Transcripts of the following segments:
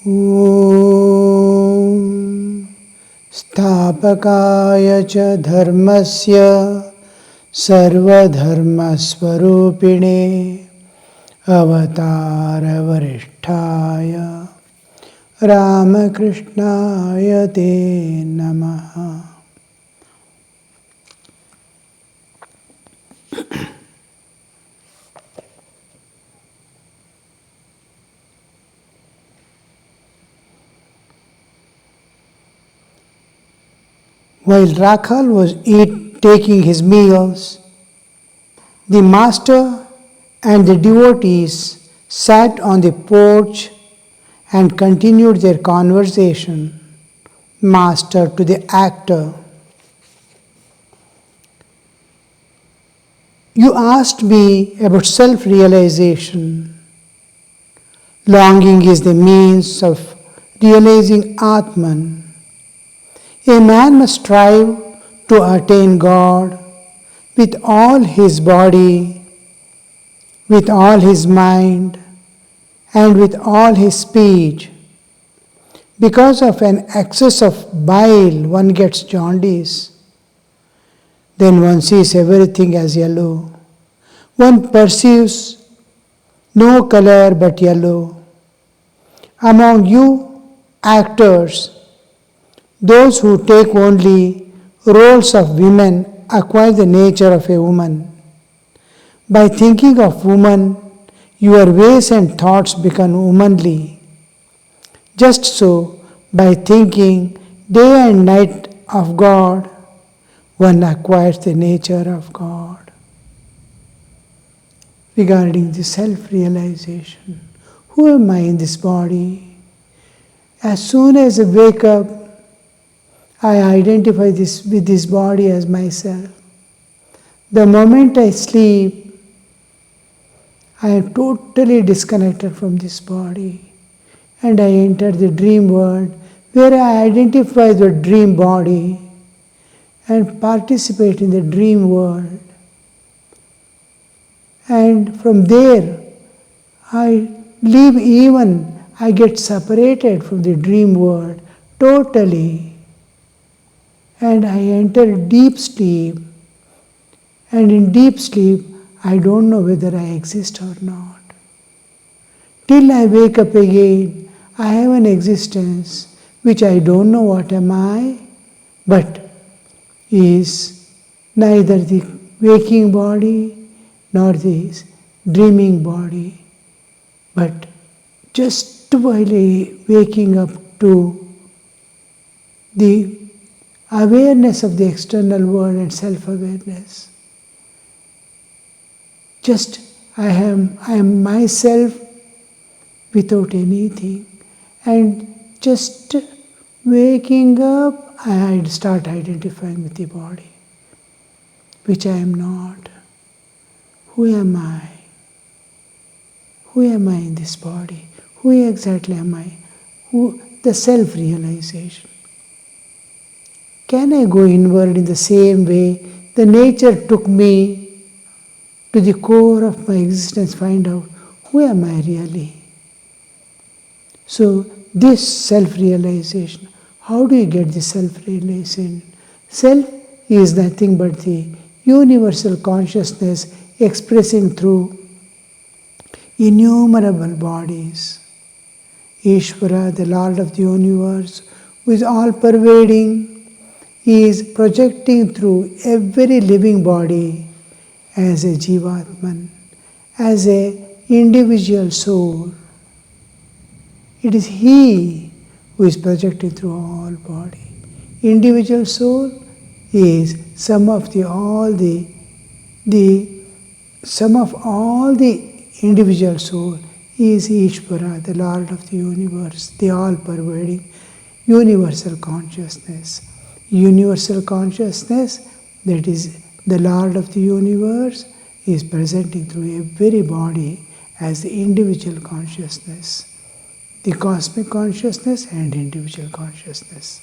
Om Sthapakaya cha dharmasya sarvadharmasvarupine avatara varishtaya Ramakrishnaya te namaha. While Rakhal was taking his meals, the master and the devotees sat on the porch and continued their conversation. Master to the actor: "You asked me about self-realization. Longing is the means of realizing Atman. A man must strive to attain God with all his body, with all his mind, and with all his speech. Because of an excess of bile, one gets jaundice. Then one sees everything as yellow. One perceives no color but yellow. Among you actors, those who take only roles of women acquire the nature of a woman. By thinking of woman, your ways and thoughts become womanly. Just so, by thinking day and night of God, one acquires the nature of God." Regarding the self-realization, who am I in this body? As soon as I wake up, I identify with this body as myself. The moment I sleep, I am totally disconnected from this body, and I enter the dream world where I identify the dream body and participate in the dream world. And from there, I get separated from the dream world totally. And I enter deep sleep, and in deep sleep, I don't know whether I exist or not. Till I wake up again, I have an existence which I don't know what am I, but is neither the waking body nor the dreaming body, but just while waking up to the awareness of the external world and self-awareness. Just I am myself without anything, and just waking up, I start identifying with the body, which I am not. Who am I? Who am I in this body? Who exactly am I? The self-realization. Can I go inward in the same way the nature took me to the core of my existence, find out who am I really? So this self-realization, how do you get the self-realization? Self is nothing but the universal consciousness expressing through innumerable bodies. Ishvara, the Lord of the universe, who is all-pervading, is projecting through every living body as a Jivatman, as a individual soul. It is He who is projecting through all body. Individual soul is sum of all the individual soul is Ishvara, the Lord of the universe, the all-pervading universal consciousness. Universal consciousness, that is the Lord of the universe, is presenting through every body as the individual consciousness, the cosmic consciousness and individual consciousness.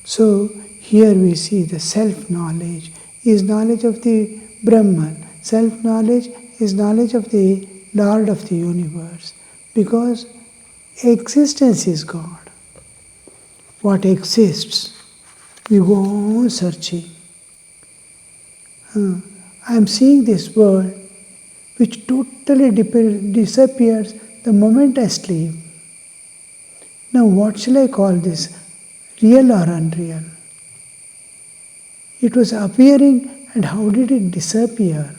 So here we see the self-knowledge is knowledge of the Brahman. Self-knowledge is knowledge of the Lord of the universe, because existence is God. What exists, we go on searching. I am seeing this world which totally disappears the moment I sleep. Now, what shall I call this? Real or unreal? It was appearing, and how did it disappear?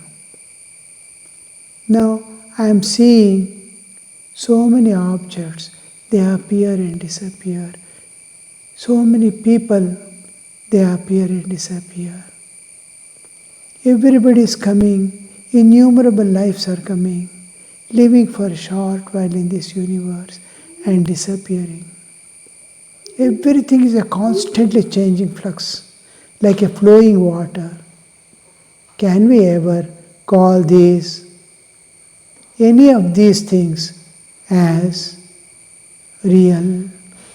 Now, I am seeing so many objects, they appear and disappear. So many people, they appear and disappear. Everybody is coming, innumerable lives are coming, living for a short while in this universe and disappearing. Everything is a constantly changing flux, like a flowing water. Can we ever call any of these things as real,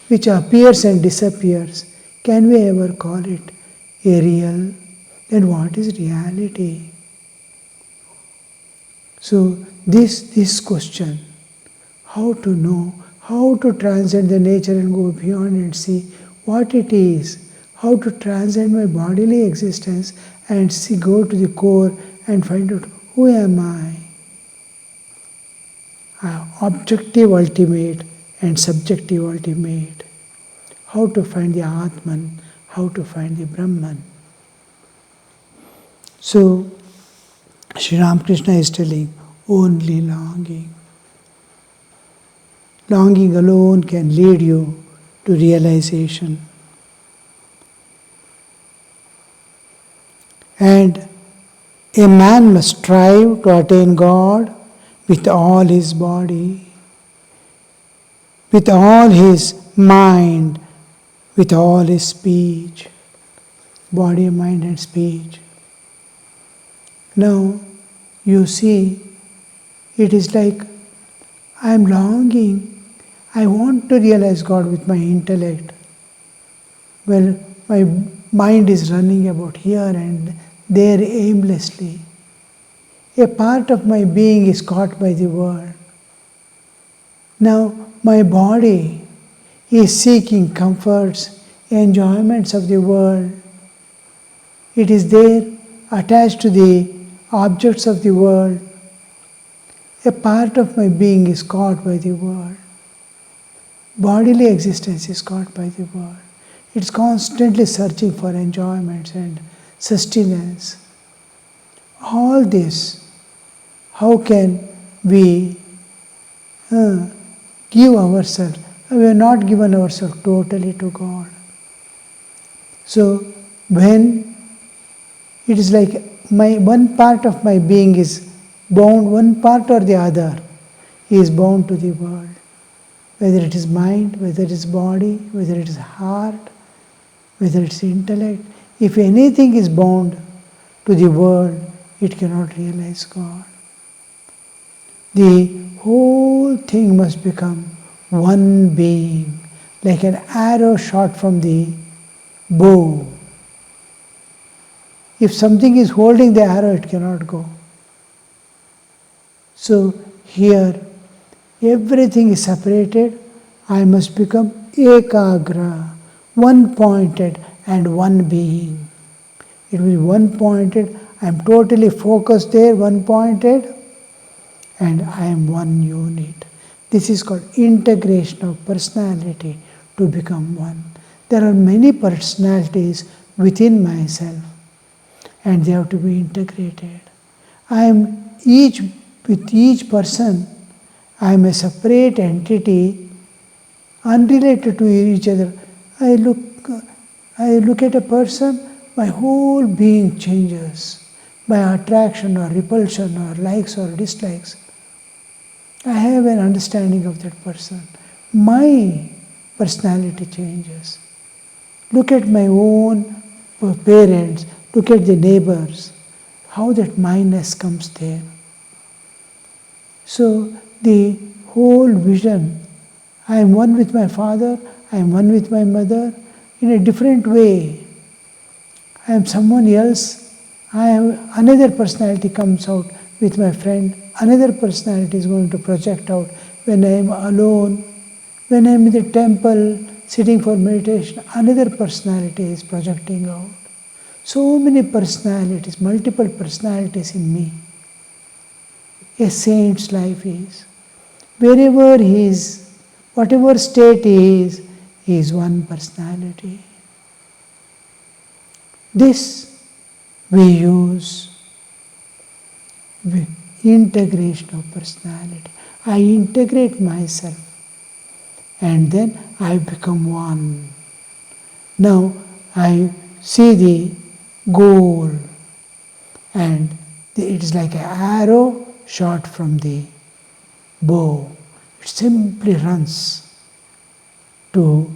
which appears and disappears? Can we ever call it a real? Then what is reality? So this question, how to know, how to transcend the nature and go beyond and see what it is, how to transcend my bodily existence and go to the core and find out who am I? Objective ultimate and subjective ultimate. How to find the Atman, how to find the Brahman. So, Sri Ramakrishna is telling, only longing. Longing alone can lead you to realization. And a man must strive to attain God with all his body, with all his mind, with all his speech. Body, mind and speech. Now, you see, it is like I am longing, I want to realize God with my intellect. Well, my mind is running about here and there aimlessly. A part of my being is caught by the world. Now, my body is seeking comforts, enjoyments of the world. It is there attached to the objects of the world. A part of my being is caught by the world. Bodily existence is caught by the world. It's constantly searching for enjoyments and sustenance. All this, how can we give ourselves? We have not given ourselves totally to God. So, when it is like one part of my being is bound, one part or the other is bound to the world. Whether it is mind, whether it is body, whether it is heart, whether it is intellect. If anything is bound to the world, it cannot realize God. The whole thing must become one being, like an arrow shot from the bow. If something is holding the arrow, it cannot go. So here, everything is separated. I must become ekagra, one-pointed and one being. It will be one-pointed. I am totally focused there, one-pointed, and I am one unit. This is called integration of personality to become one. There are many personalities within myself, and they have to be integrated. With each person, I am a separate entity, unrelated to each other. I look at a person, my whole being changes by attraction or repulsion or likes or dislikes. I have an understanding of that person. My personality changes. Look at my own parents, look at the neighbors, how that mindness comes there. So the whole vision, I am one with my father, I am one with my mother, in a different way. I am someone else, another personality comes out with my friend, another personality is going to project out when I am alone When I am in the temple sitting for meditation, another personality is projecting out. So many personalities, multiple personalities in me. A saint's life is. Wherever he is, whatever state he is one personality. This we use with integration of personality. I integrate myself and then I become one. Now I see the goal and it is like an arrow shot from the bow. It simply runs to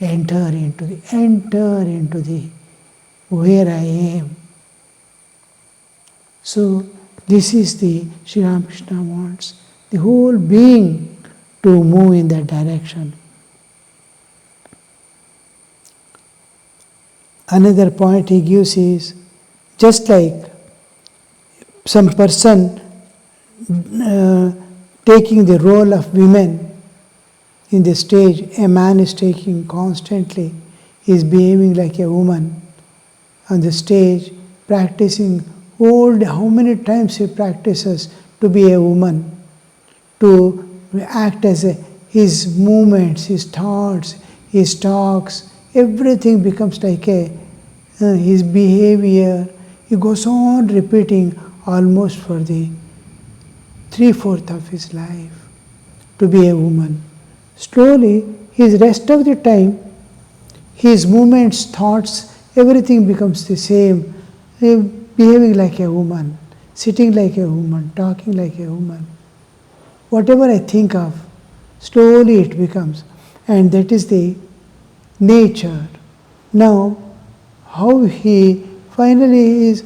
enter into the where I am. So this is the Sri Ramakrishna wants the whole being to move in that direction. Another point he gives is just like some person taking the role of women in the stage, a man is taking constantly, he is behaving like a woman on the stage, practicing how many times he practices to be a woman, to act as his movements, his thoughts, his talks, everything becomes like his behavior. He goes on repeating almost for the 3/4 of his life to be a woman. Slowly, his rest of the time, his movements, thoughts, everything becomes the same. Behaving like a woman, sitting like a woman, talking like a woman. Whatever I think of, slowly it becomes. And that is the nature. Now, how he finally is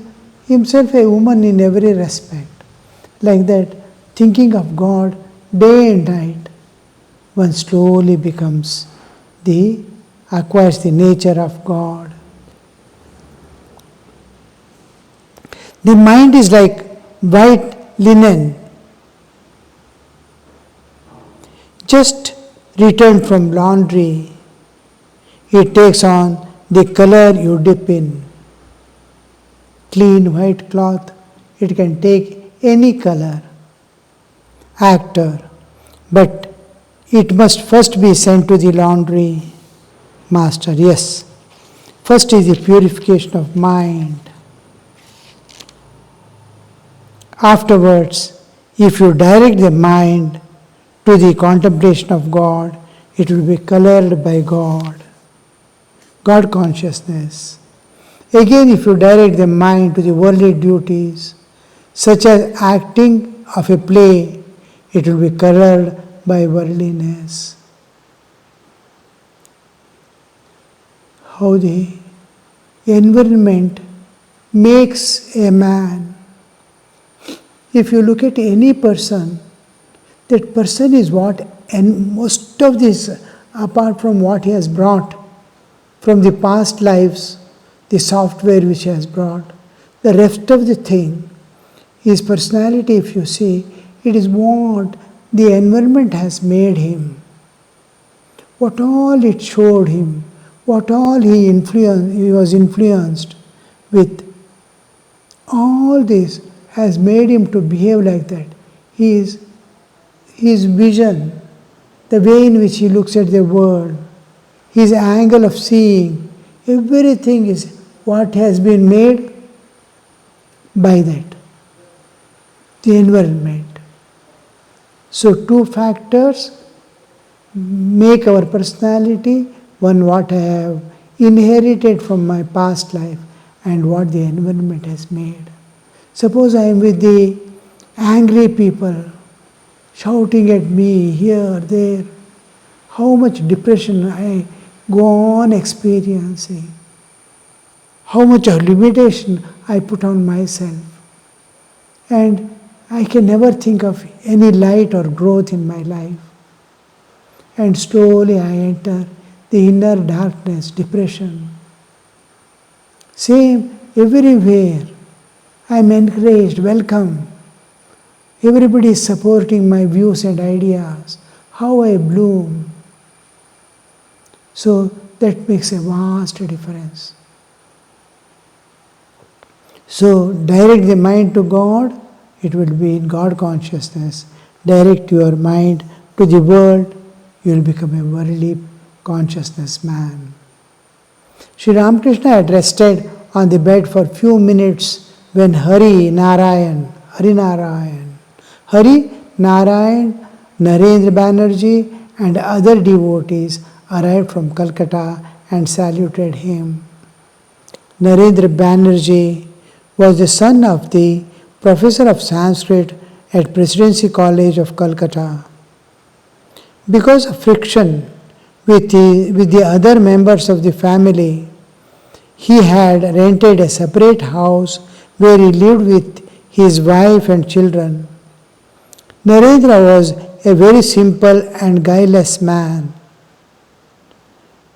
himself a woman in every respect. Like that, thinking of God day and night, one slowly acquires the nature of God. The mind is like white linen, just returned from laundry. It takes on the color you dip in. Clean white cloth, it can take any color, actor, but it must first be sent to the laundry master. Yes, first is the purification of mind. Afterwards, if you direct the mind to the contemplation of God, it will be colored by God consciousness. Again, if you direct the mind to the worldly duties, such as acting of a play, it will be colored by worldliness. How the environment makes a man. If you look at any person, that person is what, and most of this, apart from what he has brought from the past lives, the software which he has brought, the rest of the thing, his personality, if you see, it is what the environment has made him. What all it showed him, what all he was influenced with, all this has made him to behave like that. His vision, the way in which he looks at the world, his angle of seeing, everything is what has been made by that, the environment. So two factors make our personality, one what I have inherited from my past life and what the environment has made. Suppose I am with the angry people, shouting at me here, there, how much depression I go on experiencing, how much of limitation I put on myself, and I can never think of any light or growth in my life. And slowly I enter the inner darkness, depression. Same everywhere. I am encouraged, welcome. Everybody is supporting my views and ideas. How I bloom. So that makes a vast difference. So direct the mind to God, it will be in God consciousness. Direct your mind to the world, you will become a worldly consciousness man. Sri Ramakrishna had rested on the bed for few minutes when Hari Narayan, Narendra Banerjee and other devotees arrived from Calcutta and saluted him. Narendra Banerjee was the son of the professor of Sanskrit at Presidency College of Calcutta. Because of friction with the other members of the family, he had rented a separate house where he lived with his wife and children. Narendra was a very simple and guileless man.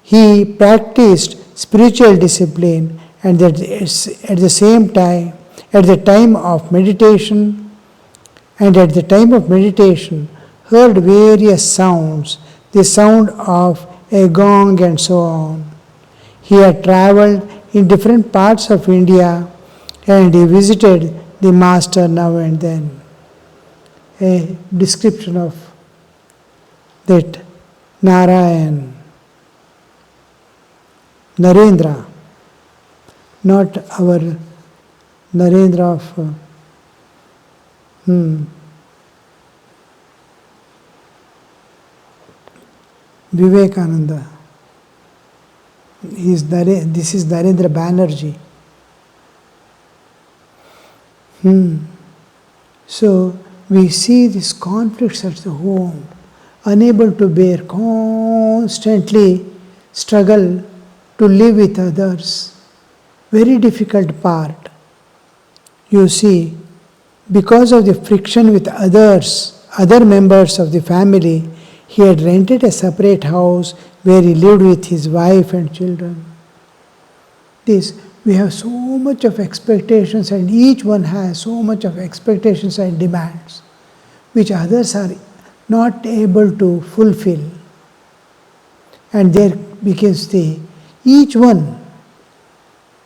He practiced spiritual discipline and at the same time, at the time of meditation, heard various sounds, the sound of a gong and so on. He had traveled in different parts of India and he visited the master now and then. A description of that Narendra, not our Narendra of Vivekananda. This is Narendra Banerjee. So we see these conflicts at the home, unable to bear, constantly struggle to live with others. Very difficult part. You see, because of the friction with other members of the family, he had rented a separate house where he lived with his wife and children. We have so much of expectations and each one has so much of expectations and demands which others are not able to fulfill. And there begins each one,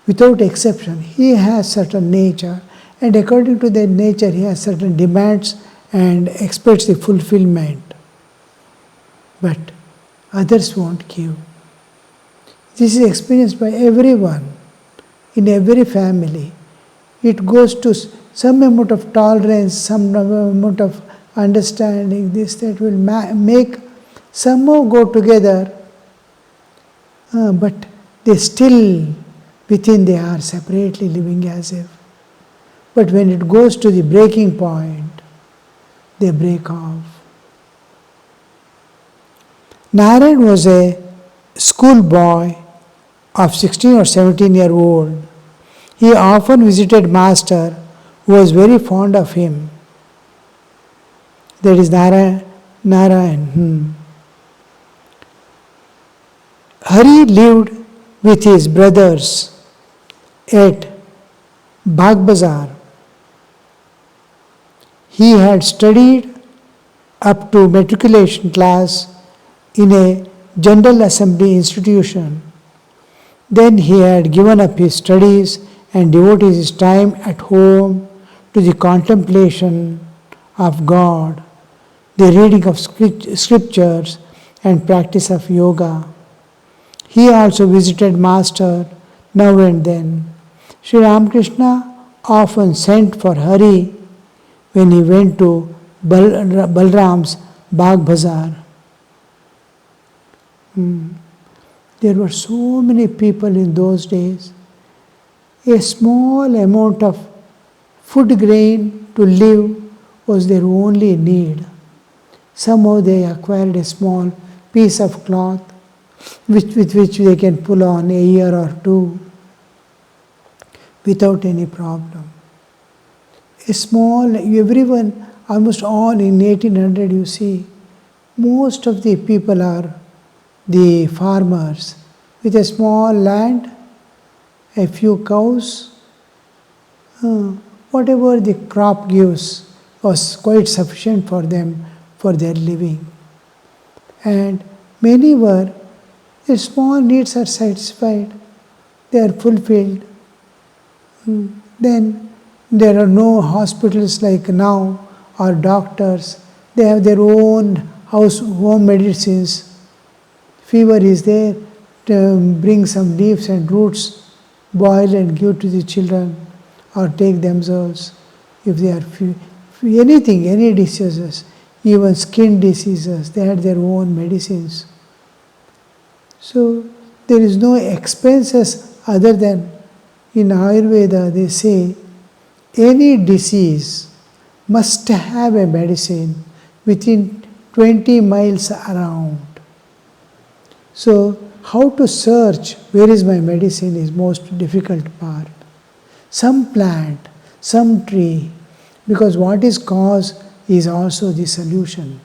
without exception, he has certain nature and according to that nature he has certain demands and expects the fulfillment. But others won't give. This is experienced by everyone, in every family. It goes to some amount of tolerance, some amount of understanding, that will make somehow go together, but they still, within they are separately living as if. But when it goes to the breaking point, they break off. Narayan was a schoolboy of 16 or 17-year-old. He often visited Master, who was very fond of him. That is Narayan. Hari lived with his brothers at Bagh Bazar. He had studied up to matriculation class in a General Assembly institution. Then he had given up his studies and devoted his time at home to the contemplation of God, the reading of scriptures and practice of yoga. He also visited Master now and then. Sri Ramakrishna often sent for Hari when he went to Balram's Bagh Bazar. There were so many people in those days. A small amount of food grain to live was their only need. Somehow they acquired a small piece of cloth with which they can pull on a year or two without any problem. Everyone, almost all in 1800 you see, most of the people are the farmers with a small land, a few cows, whatever the crop gives was quite sufficient for them for their living. And many were their small needs are satisfied, they are fulfilled. Then there are no hospitals like now or doctors. They have their own home medicines. Fever is there, to bring some leaves and roots, boil and give to the children or take themselves. If they are anything, any diseases, even skin diseases, they had their own medicines. So there is no expenses other than in Ayurveda they say any disease must have a medicine within 20 miles around. So how to search where is my medicine is most difficult part. Some plant, some tree, because what is cause is also the solution.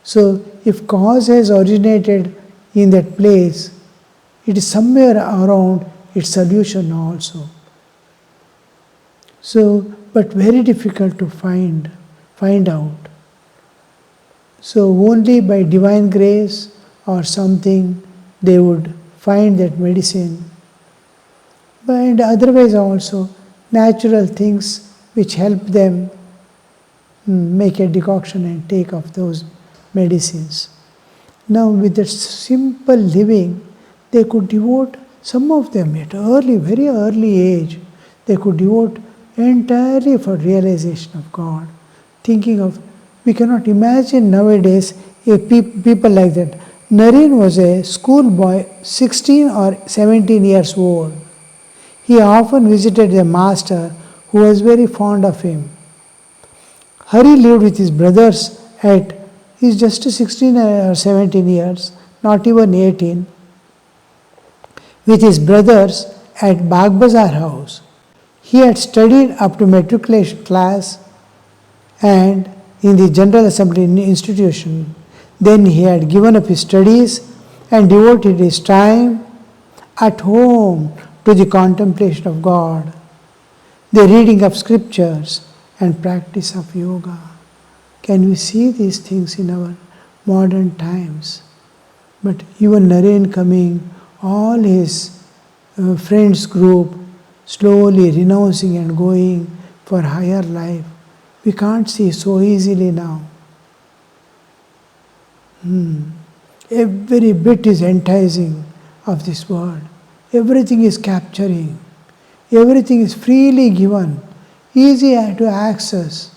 So if cause has originated in that place, it is somewhere around its solution also. So, but very difficult to find out. So only by divine grace or something they would find that medicine. But otherwise also natural things which help them make a decoction and take of those medicines. Now with that simple living, they could devote, some of them at very early age, they could devote entirely for realization of God. Thinking of, we cannot imagine nowadays people like that. Naren was a schoolboy, 16 or 17 years old. He often visited the master who was very fond of him. Hari lived with his brothers he's just 16 or 17 years, not even 18, with his brothers at Bagbazar house. He had studied up to matriculation class and in the General Assembly institution. Then he had given up his studies and devoted his time at home to the contemplation of God, the reading of scriptures and practice of yoga. Can we see these things in our modern times? But even Naren coming, all his friends group slowly renouncing and going for higher life, we can't see so easily now. Every bit is enticing of this world. Everything is capturing. Everything is freely given, easy to access.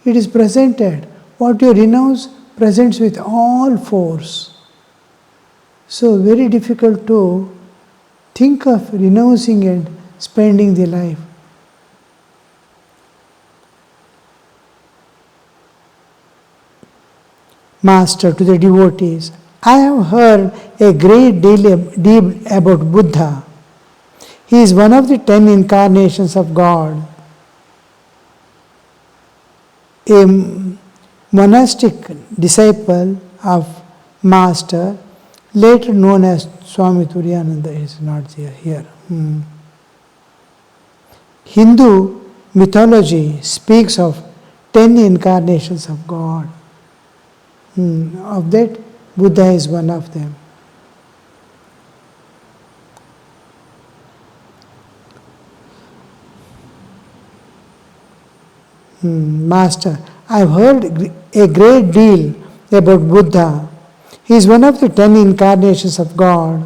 It is presented. What you renounce presents with all force. So very difficult to think of renouncing and spending the life. Master to the devotees, I have heard a great deal about Buddha. He is one of the 10 incarnations of God. A monastic disciple of Master, later known as Swami Turiyananda, is not here. Hindu mythology speaks of 10 incarnations of God. Of that, Buddha is one of them. Master, I have heard a great deal about Buddha. He is one of the 10 incarnations of God.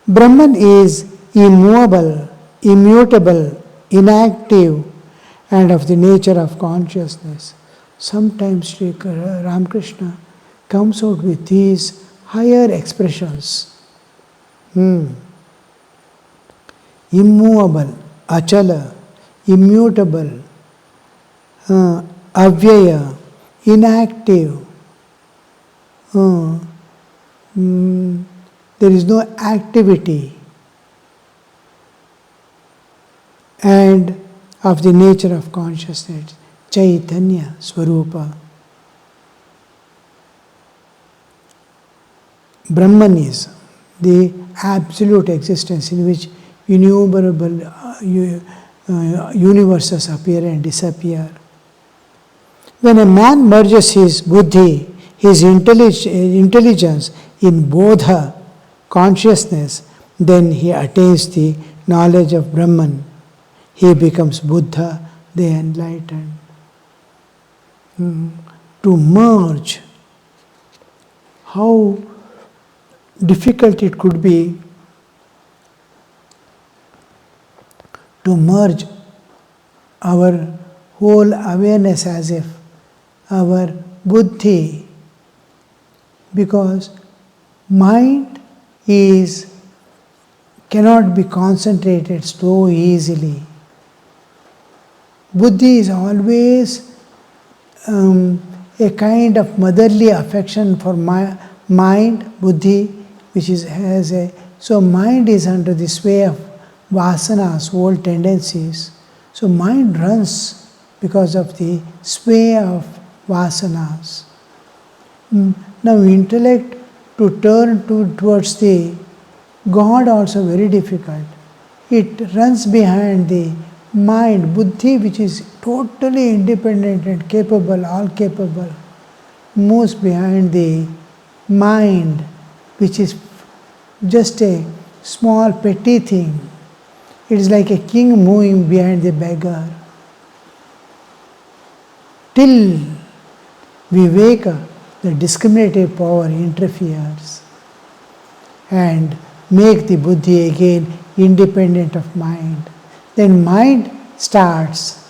Brahman is immovable, immutable, inactive, and of the nature of consciousness. Sometimes Sri Ramakrishna comes out with these higher expressions. Immovable, achala, immutable, avyaya, inactive. There is no activity, and of the nature of consciousness, Chaitanya, Swarupa. Brahman is the absolute existence in which innumerable universes appear and disappear. When a man merges his buddhi, his intelligence in Bodha consciousness, then he attains the knowledge of Brahman. He becomes Buddha, the enlightened. To merge, how difficult it could be to merge our whole awareness as if our buddhi, because mind cannot be concentrated so easily. Buddhi is always a kind of motherly affection for mind, buddhi, which has a, so mind is under the sway of vasanas, old tendencies. So mind runs because of the sway of vasanas. Now intellect to turn towards the God also very difficult. It runs behind the mind, buddhi, which is totally independent and capable, all capable, moves behind the mind, which is just a small petty thing. It is like a king moving behind the beggar. Till Viveka, the discriminative power, interferes and make the buddhi again independent of mind. Then mind starts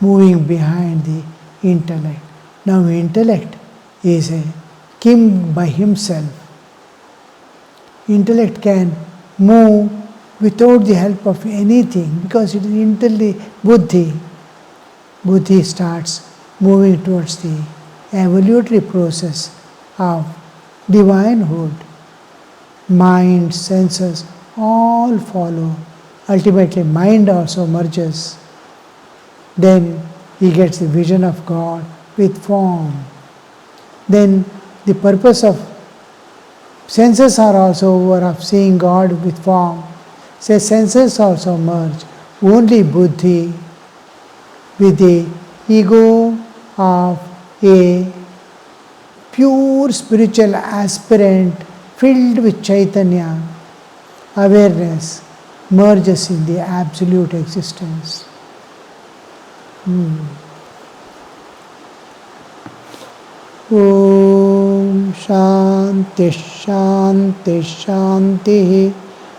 moving behind the intellect. Now intellect is a king by himself. Intellect can move without the help of anything because it is buddhi. Buddhi starts moving towards the evolutionary process of divinehood. Mind, senses, all follow. Ultimately, mind also merges. Then he gets the vision of God with form. Then the purpose of senses are also over of seeing God with form. Say senses also merge. Only buddhi with the ego of a pure spiritual aspirant filled with Chaitanya, awareness, merges in the absolute existence. Om Shanti Shanti Shanti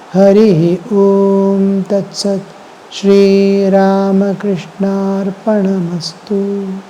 Hari Om Tat Sat Shri Ramakrishna Arpanamastu.